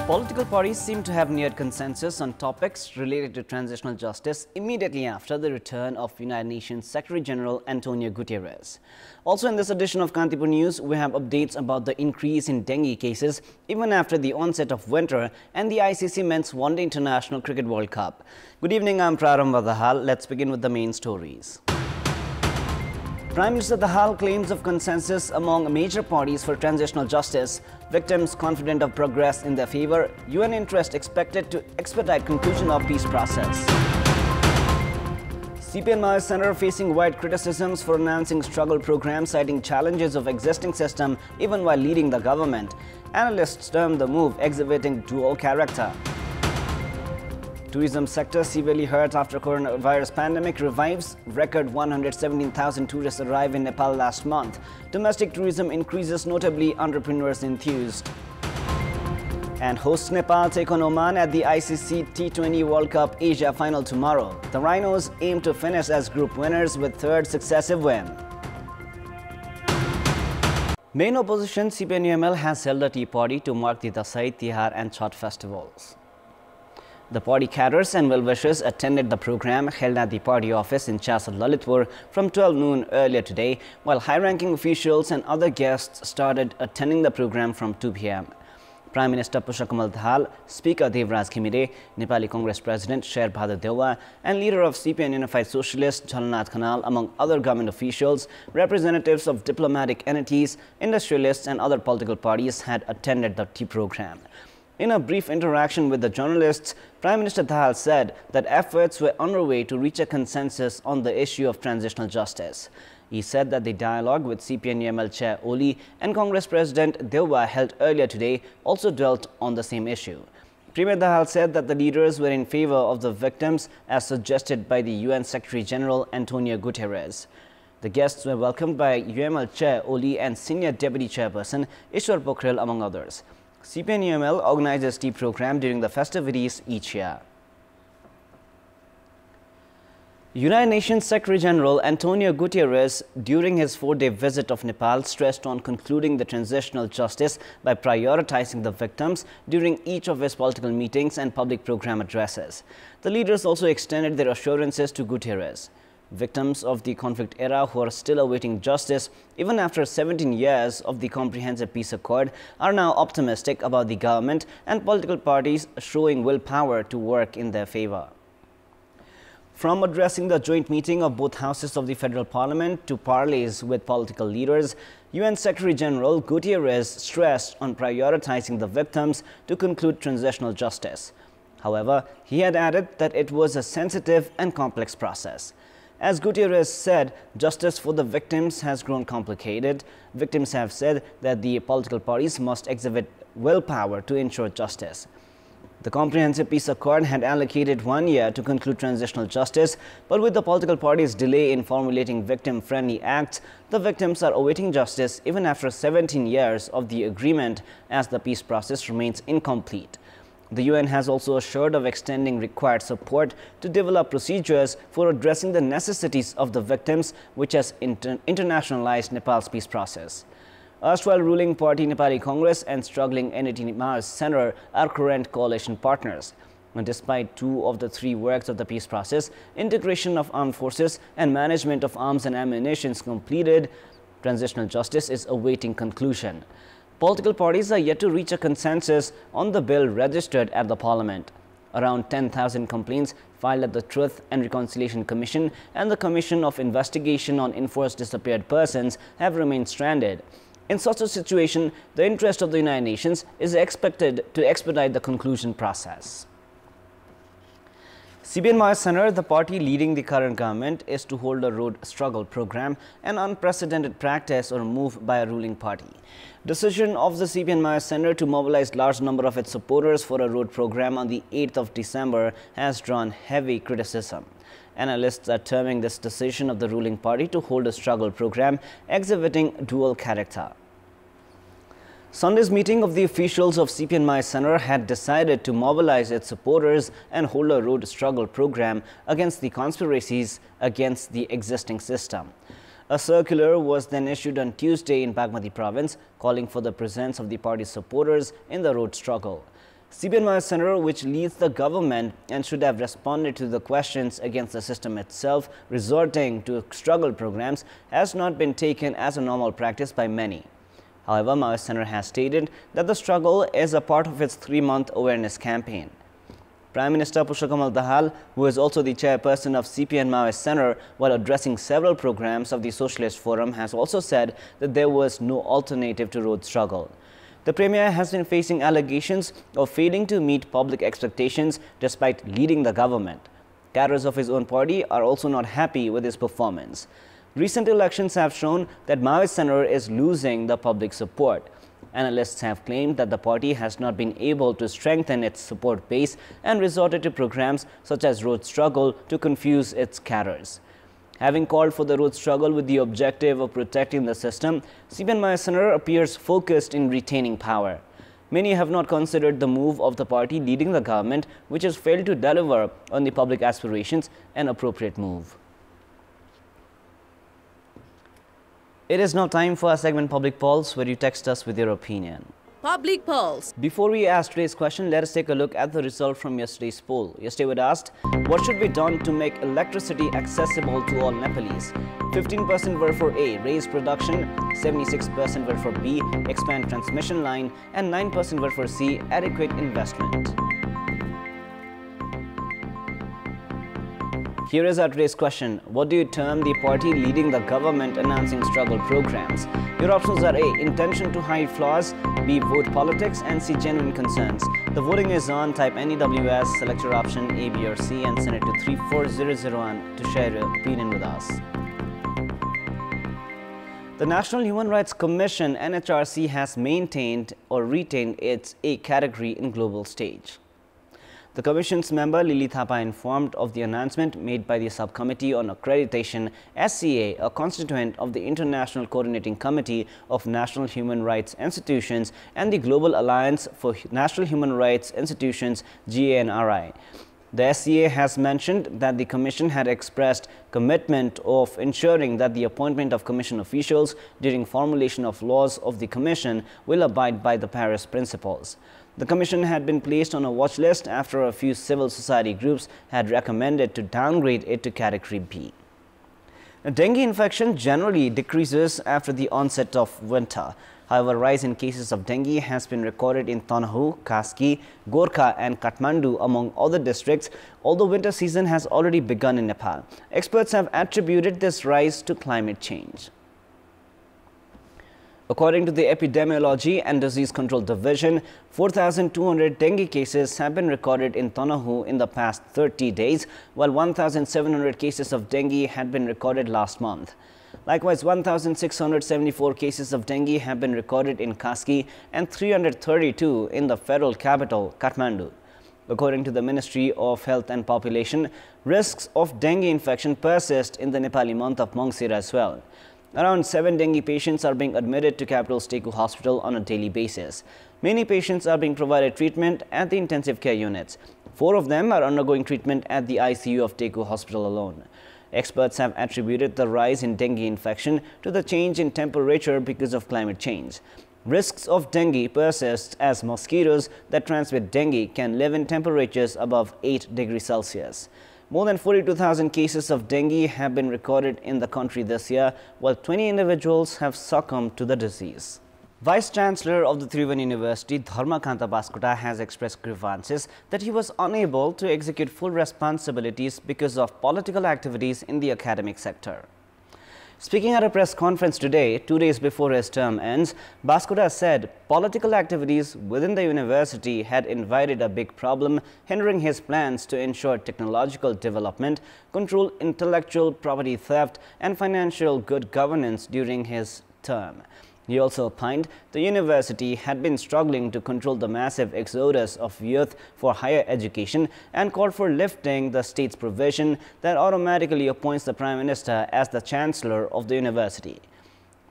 Political parties seem to have neared consensus on topics related to transitional justice immediately after the return of United Nations Secretary General Antonio Guterres. Also in this edition of Kantipur News, we have updates about the increase in dengue cases even after the onset of winter and the ICC Men's One Day International Cricket World Cup. Good evening, I'm Prarambha Dahal. Let's begin with the main stories. Prime Minister Dahal claims of consensus among major parties for transitional justice. Victims confident of progress in their favor. UN interest expected to expedite conclusion of peace process. CPN Center facing wide criticisms for announcing struggle program, citing challenges of existing system even while leading the government. Analysts term the move exhibiting dual character. Tourism sector severely hurt after coronavirus pandemic revives. Record 117,000 tourists arrived in Nepal last month. Domestic tourism increases, notably entrepreneurs enthused. And hosts Nepal take on Oman at the ICC T20 World Cup Asia final tomorrow. The Rhinos aim to finish as group winners with third successive win. Main opposition CPN has held a tea party to mark the Dasai, Tihar and Chhath festivals. The party cadres and well-wishers attended the program held at the party office in Chasad Lalitpur from 12 noon earlier today, while high-ranking officials and other guests started attending the program from 2 p.m. Prime Minister Pushpakamal Dahal, Speaker Devraj Ghimire, Nepali Congress President Sher Bahadur Dewa, and leader of CPN Unified Socialist Jhalnath Khanal, among other government officials, representatives of diplomatic entities, industrialists and other political parties had attended the tea program. In a brief interaction with the journalists, Prime Minister Dahal said that efforts were underway to reach a consensus on the issue of transitional justice. He said that the dialogue with CPN Chair Oli and Congress President Dewa held earlier today also dwelt on the same issue. Premier Dahal said that the leaders were in favor of the victims as suggested by the UN Secretary General Antonio Guterres. The guests were welcomed by UML Chair Oli and Senior Deputy Chairperson Ishwar Pokhrel, among others. CPN organizes tea program during the festivities each year. United Nations Secretary General Antonio Guterres, during his 4-day visit of Nepal, stressed on concluding the transitional justice by prioritizing the victims during each of his political meetings and public program addresses. The leaders also extended their assurances to Guterres. Victims of the conflict era who are still awaiting justice even after 17 years of the Comprehensive Peace Accord are now optimistic about the government and political parties showing willpower to work in their favor. From addressing the joint meeting of both houses of the Federal Parliament to parleys with political leaders, UN Secretary General Guterres stressed on prioritizing the victims to conclude transitional justice. However, he had added that it was a sensitive and complex process. As Guterres said, justice for the victims has grown complicated. Victims have said that the political parties must exhibit willpower to ensure justice. The Comprehensive Peace Accord had allocated 1 year to conclude transitional justice, but with the political parties' delay in formulating victim-friendly acts, the victims are awaiting justice even after 17 years of the agreement, as the peace process remains incomplete. The UN has also assured of extending required support to develop procedures for addressing the necessities of the victims, which has internationalized Nepal's peace process. Erstwhile ruling party Nepali Congress and struggling entity Samachar Center are current coalition partners. And despite 2 of the 3 works of the peace process, integration of armed forces and management of arms and ammunition completed, transitional justice is awaiting conclusion. Political parties are yet to reach a consensus on the bill registered at the Parliament. Around 10,000 complaints filed at the Truth and Reconciliation Commission and the Commission of Investigation on Enforced Disappeared Persons have remained stranded. In such a situation, the interest of the United Nations is expected to expedite the conclusion process. CPN Center, the party leading the current government, is to hold a road struggle program, an unprecedented practice or move by a ruling party. Decision of the CPN Center to mobilize large number of its supporters for a road program on the 8th of December has drawn heavy criticism. Analysts are terming this decision of the ruling party to hold a struggle program exhibiting dual character. Sunday's meeting of the officials of CPN Center had decided to mobilize its supporters and hold a road struggle program against the conspiracies against the existing system. A circular was then issued on Tuesday in Bagmati province, calling for the presence of the party's supporters in the road struggle. CPN Center, which leads the government and should have responded to the questions against the system itself, resorting to struggle programs, has not been taken as a normal practice by many. However, Maoist Center has stated that the struggle is a part of its 3-month awareness campaign. Prime Minister Pushpakamal Dahal, who is also the chairperson of CPN Maoist Center, while addressing several programs of the Socialist Forum, has also said that there was no alternative to road struggle. The Premier has been facing allegations of failing to meet public expectations despite leading the government. Cadres of his own party are also not happy with his performance. Recent elections have shown that Maoist Center is losing the public support. Analysts have claimed that the party has not been able to strengthen its support base and resorted to programs such as road struggle to confuse its cadres. Having called for the road struggle with the objective of protecting the system, CPN Maoist Center appears focused in retaining power. Many have not considered the move of the party leading the government, which has failed to deliver on the public aspirations, an appropriate move. It is now time for our segment Public Pulse, where you text us with your opinion. Public Pulse. Before we ask today's question, let us take a look at the result from yesterday's poll. Yesterday we asked, what should be done to make electricity accessible to all Nepalese? 15% were for A, raise production, 76% were for B, expand transmission line, and 9% were for C, adequate investment. Here is our today's question. What do you term the party leading the government announcing struggle programs? Your options are A, intention to hide flaws, B, vote politics, and C, genuine concerns. The voting is on. Type NEWS, select your option A, B, or C, and send it to 34001 to share your opinion with us. The National Human Rights Commission, NHRC, has maintained or retained its A category in global stage. The Commission's member Lily Thapa informed of the announcement made by the Subcommittee on Accreditation (SCA), a constituent of the International Coordinating Committee of National Human Rights Institutions and the Global Alliance for National Human Rights Institutions (GANRI). The SCA has mentioned that the Commission had expressed commitment of ensuring that the appointment of Commission officials during formulation of laws of the Commission will abide by the Paris Principles. The Commission had been placed on a watch list after a few civil society groups had recommended to downgrade it to Category B. Dengue infection generally decreases after the onset of winter. However, a rise in cases of dengue has been recorded in Tanahu, Kaski, Gorkha and Kathmandu among other districts, although winter season has already begun in Nepal. Experts have attributed this rise to climate change. According to the Epidemiology and Disease Control Division, 4,200 dengue cases have been recorded in Tanahu in the past 30 days, while 1,700 cases of dengue had been recorded last month. Likewise, 1,674 cases of dengue have been recorded in Kaski and 332 in the federal capital, Kathmandu. According to the Ministry of Health and Population, risks of dengue infection persist in the Nepali month of Mangsir as well. Around 7 dengue patients are being admitted to capital's Teku Hospital on a daily basis. Many patients are being provided treatment at the intensive care units. 4 of them are undergoing treatment at the ICU of Teku Hospital alone. Experts have attributed the rise in dengue infection to the change in temperature because of climate change. Risks of dengue persist as mosquitoes that transmit dengue can live in temperatures above 8 degrees Celsius. More than 42,000 cases of dengue have been recorded in the country this year, while 20 individuals have succumbed to the disease. Vice-Chancellor of the Tribhuvan University, Dharmakanta Baskota, has expressed grievances that he was unable to execute full responsibilities because of political activities in the academic sector. Speaking at a press conference today, 2 days before his term ends, Baskota said political activities within the university had invited a big problem, hindering his plans to ensure technological development, control intellectual property theft, and financial good governance during his term. He also opined the university had been struggling to control the massive exodus of youth for higher education and called for lifting the state's provision that automatically appoints the Prime Minister as the Chancellor of the university.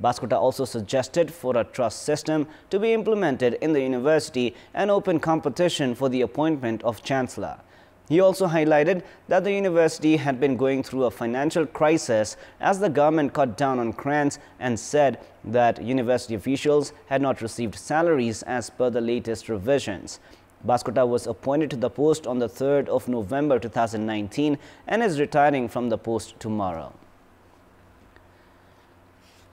Baskota also suggested for a trust system to be implemented in the university and open competition for the appointment of Chancellor. He also highlighted that the university had been going through a financial crisis as the government cut down on grants and said that university officials had not received salaries as per the latest revisions. Baskota was appointed to the post on the 3rd of November 2019 and is retiring from the post tomorrow.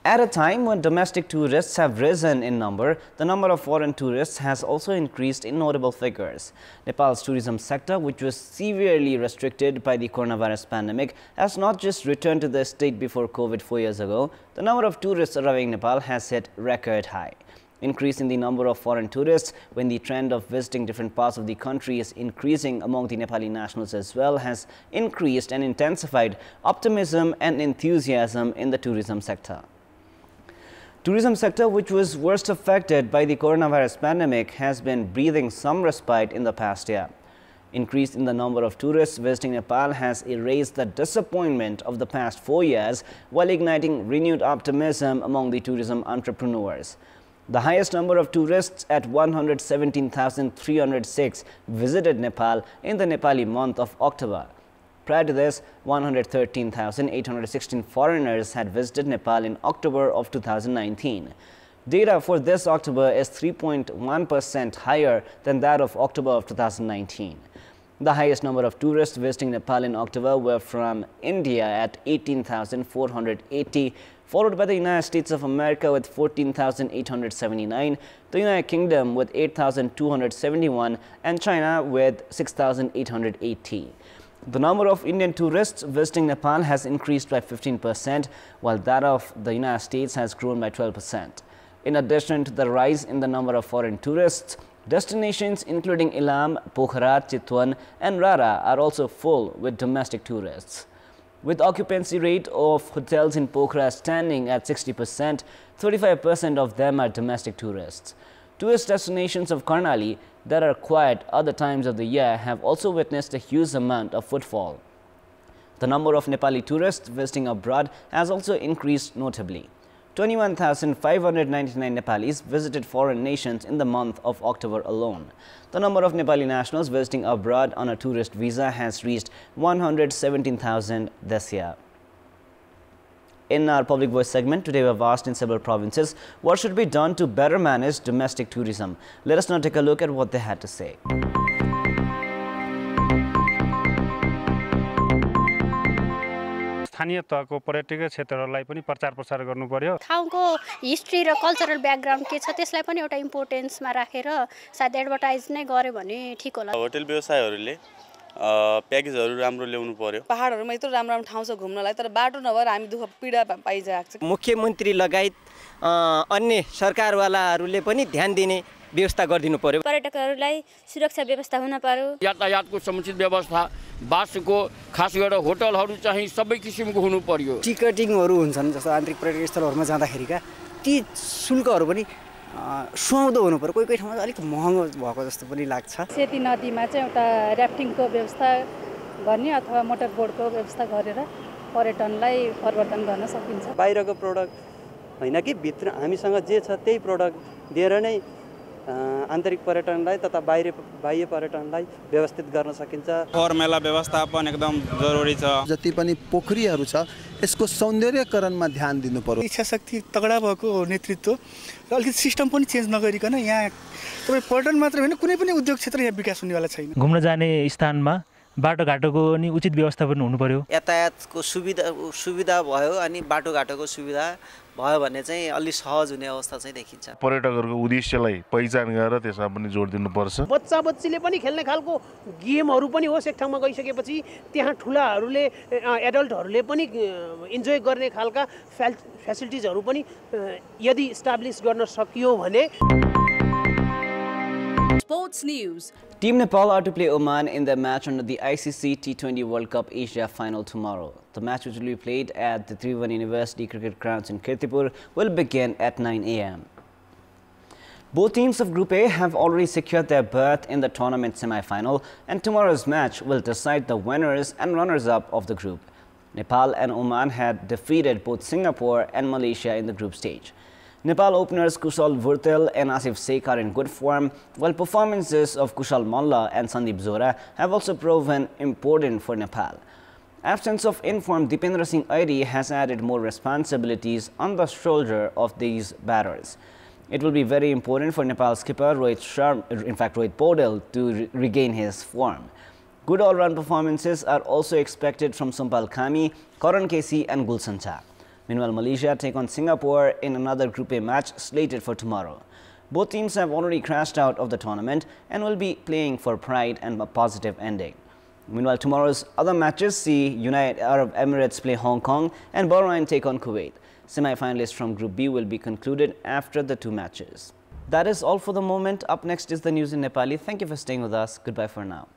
At a time when domestic tourists have risen in number, the number of foreign tourists has also increased in notable figures. Nepal's tourism sector, which was severely restricted by the coronavirus pandemic, has not just returned to the state before COVID 4 years ago. The number of tourists arriving in Nepal has hit record high. Increase in the number of foreign tourists, when the trend of visiting different parts of the country is increasing among the Nepali nationals as well, has increased and intensified optimism and enthusiasm in the tourism sector. Tourism sector, which was worst affected by the coronavirus pandemic, has been breathing some respite in the past year. Increase in the number of tourists visiting Nepal has erased the disappointment of the past 4 years while igniting renewed optimism among the tourism entrepreneurs. The highest number of tourists at 117,306 visited Nepal in the Nepali month of October. Prior to this, 113,816 foreigners had visited Nepal in October of 2019. Data for this October is 3.1% higher than that of October of 2019. The highest number of tourists visiting Nepal in October were from India at 18,480, followed by the United States of America with 14,879, the United Kingdom with 8,271, and China with 6,880. The number of Indian tourists visiting Nepal has increased by 15%, while that of the United States has grown by 12%. In addition to the rise in the number of foreign tourists, destinations including Ilam, Pokhara, Chitwan, and Rara are also full with domestic tourists. With occupancy rate of hotels in Pokhara standing at 60%, 35% of them are domestic tourists. Tourist destinations of Karnali that are quiet other times of the year have also witnessed a huge amount of footfall. The number of Nepali tourists visiting abroad has also increased notably. 21,599 Nepalis visited foreign nations in the month of October alone. The number of Nepali nationals visiting abroad on a tourist visa has reached 117,000 this year. In our Public Voice segment, today we have asked in several provinces what should be done to better manage domestic tourism. Let us now take a look at what they had to say. स्थानीय तहको पर्यटकीय क्षेत्रहरूलाई पनि प्रचार प्रसार गर्नु पर्यो। ठाउँको history र cultural background के छ त्यसलाई पनि एउटा इम्पोर्टेन्समा राखेर सायद एडभर्टाइज नै गर्यो भने ठीक होला। होटल व्यवसायहरूले प्याकेजहरु राम्रो ल्याउनु पर्यो। पहाडहरुमा यत्रो राम्रो राम्रो ठाउँ छ घुम्नलाई, तर बाटो नभएर हामी दुःख पीडा पाइरहेको छ। मुख्यमन्त्री लगायत अन्य सरकारवालाहरूले पनि ध्यान दिने व्यवस्था गरिदिनु पर्यो। पर्यटकहरूलाई सुरक्षा व्यवस्था हुन पर्यो। यातायातको समुचित व्यवस्था, बासको खास गरेर होटलहरु चाहिँ सबै किसिमको हुनु पर्यो। टिकटिङहरु हुन्छन् जस्तो आन्तरिक पर्यटक स्थलहरुमा जाँदाखेरिका ती शुल्कहरु पनि सुहाउँदो हुनु पर्यो। कोही कोही ठाउँमा अलिक महँगो भएको जस्तो पनि लाग्छ। सेती नदीमा चाहिँ एउटा र्याफ्टिङको व्यवस्था गर्ने अथवा मोटर बोटको व्यवस्था गरेर पर्यटनलाई परिवर्तन गर्न सकिन्छ। बाहिरको प्रोडक्ट हैन कि भित्र हामीसँग जे छ त्यही प्रोडक्ट दिएर नै आन्तरिक पर्यटनलाई तथा बाह्य पर्यटनलाई व्यवस्थित गर्न सकिन्छ। फोहोर मैला व्यवस्थापन एकदम जरुरी छ। जति पनि पोखरीहरु छ यसको सौन्दर्यकरणमा ध्यान दिनु पर्यो। इच्छा शक्ति तगडा भएको नेतृत्व र अलिकति सिस्टम पनि चेन्ज नगरिकन यहाँ तपाई पर्यटन मात्र हैन कुनै पनि उद्योग क्षेत्र यहाँ विकास हुनेवाला छैन। घुम्न जाने स्थानमा बाटोघाटोको नि उचित व्यवस्थापन हुनु पर्यो। यातायातको सुविधा भयो अनि बाटोघाटोको सुविधा भयो भने चाहिँ अलि सहज हुने अवस्था चाहिँ देखिन्छ। पर्यटकहरुको उद्देश्यलाई पहिचान गरेर त्यसमा पनि जोड दिनुपर्छ। बच्चा बच्चीले पनि खेल्ने खालको गेमहरु पनि होस्, एक ठाउँमा गइसकेपछि त्यहाँ ठुलाहरुले एडल्टहरुले पनि इन्जोय गर्ने खालका फ्यासिलिटिजहरु पनि यदि इस्टाब्लिश गर्न सकियो भने। Sports News. Team Nepal are to play Oman in their match under the ICC T20 World Cup Asia final tomorrow. The match, which will be played at the Tribhuvan University Cricket Grounds in Kantipur, will begin at 9 a.m. Both teams of Group A have already secured their berth in the tournament semi-final, and tomorrow's match will decide the winners and runners-up of the group. Nepal and Oman had defeated both Singapore and Malaysia in the group stage. Nepal openers Kushal Vurtel and Asif Sheikh are in good form, while performances of Kushal Malla and Sandeep Zora have also proven important for Nepal. Absence of informed Dipendra Singh Airi has added more responsibilities on the shoulder of these batters. It will be very important for Nepal skipper Rohit Paudel to regain his form. Good all-round performances are also expected from Sumpal Khami, Karan Kesi and Gulshan Cha. Meanwhile, Malaysia take on Singapore in another Group A match slated for tomorrow. Both teams have already crashed out of the tournament and will be playing for pride and a positive ending. Meanwhile, tomorrow's other matches see United Arab Emirates play Hong Kong and Bahrain take on Kuwait. Semi-finalists from Group B will be concluded after the 2 matches. That is all for the moment. Up next is the news in Nepali. Thank you for staying with us. Goodbye for now.